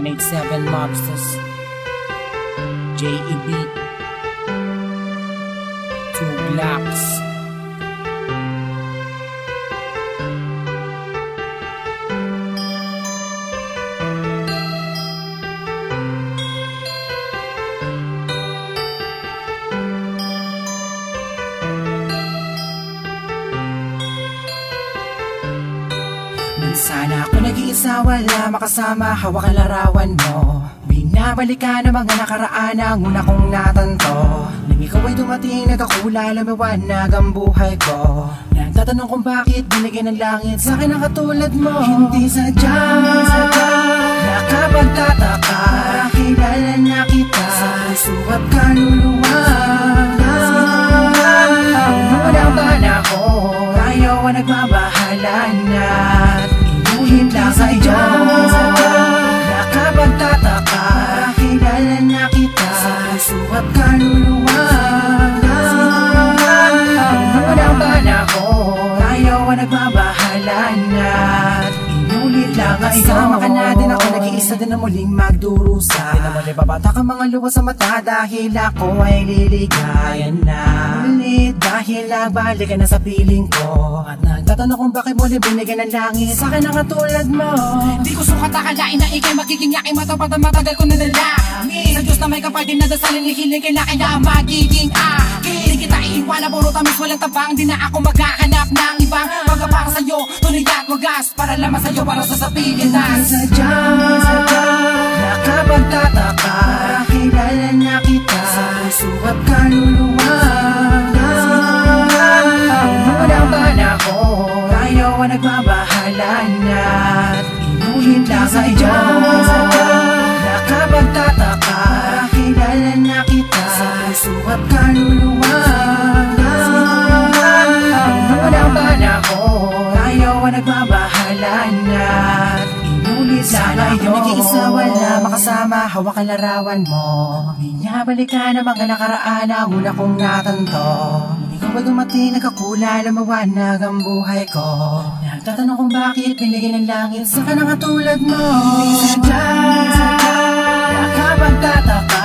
187 Mobsters, JEB, 2 Glocks. Sana ako nag-iisa, wala makasama, hawak ang larawan mo. Binabalikan ang mga nakaraan, ang una kong natanto. Nang ikaw ay dumating, nagkakula, lumiwanag ang buhay ko. Nagtatanong kung bakit binigyan ng langit sa akin ang katulad mo. Hindi sadya, nakapagtataka, kilala na kita sa puso at kaluluwa. Noon ang panahon, ayaw ang nagbabahala na inuhin lang sa iyo. Nakapagtataka, kilala na kita sa puso at kaluluwa. Noon ang panahon, ayaw ang nagbabahala na inulit lang sa iyo. Kasama ka natin, ako nag-iisa din na muling magdurusa. Di na muli babata ka mga luha sa mata dahil ako ay liligayan na. Ulit dahil nagbalik ka na sa piling ko. At nagtatanong kung bakit muli binigyan ng langit sa akin ang katulad mo. Di ko sukat akalain na ikay magiging yaking matapat na matagal ko nadalangin. Sa Diyos na may kapatid na dasalin, lihiling kailangan na magiging akin. Di kita iiwan na puro tamis walang tabang. Di na ako maghahanap ng ibang mga para sa'yo, tunay at wagas. Para lamang sa'yo, para sa sabihin na sadya, nakapagtataka, kilala na kita sa puso at kaluluwa. Noon ang panahon, ayaw ang nagbabahala na inuhin lang sa iyo. Nakapagtataka, kilala na kita sa puso at kaluluwa. Noon ang panahon, ayaw ang nagbabahala na inulit sana iyo. Nag-iisa, wala makasama, hawak ang larawan mo. Binabalikan ang mga nakaraan, ang una kong natanto. Ikaw ay dumating, nagkakula, lumawanag ang buhay ko. Nagtatanong kung bakit binigyan ng langit sa akin ang katulad mo. Sadya, nakapagtataka,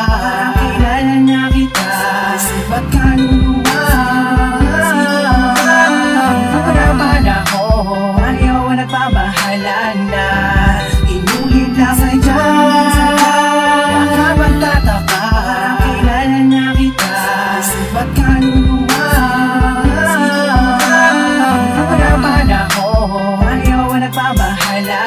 kilala na kita sa ba't kaluluwa. Noon ang panahon, ayaw ang nagbabahala na inulit lang sa iyo. Nakapagtataka, kilala na kita sa ba't kaluluwa. Noon ang panahon, ayaw ang nagbabahala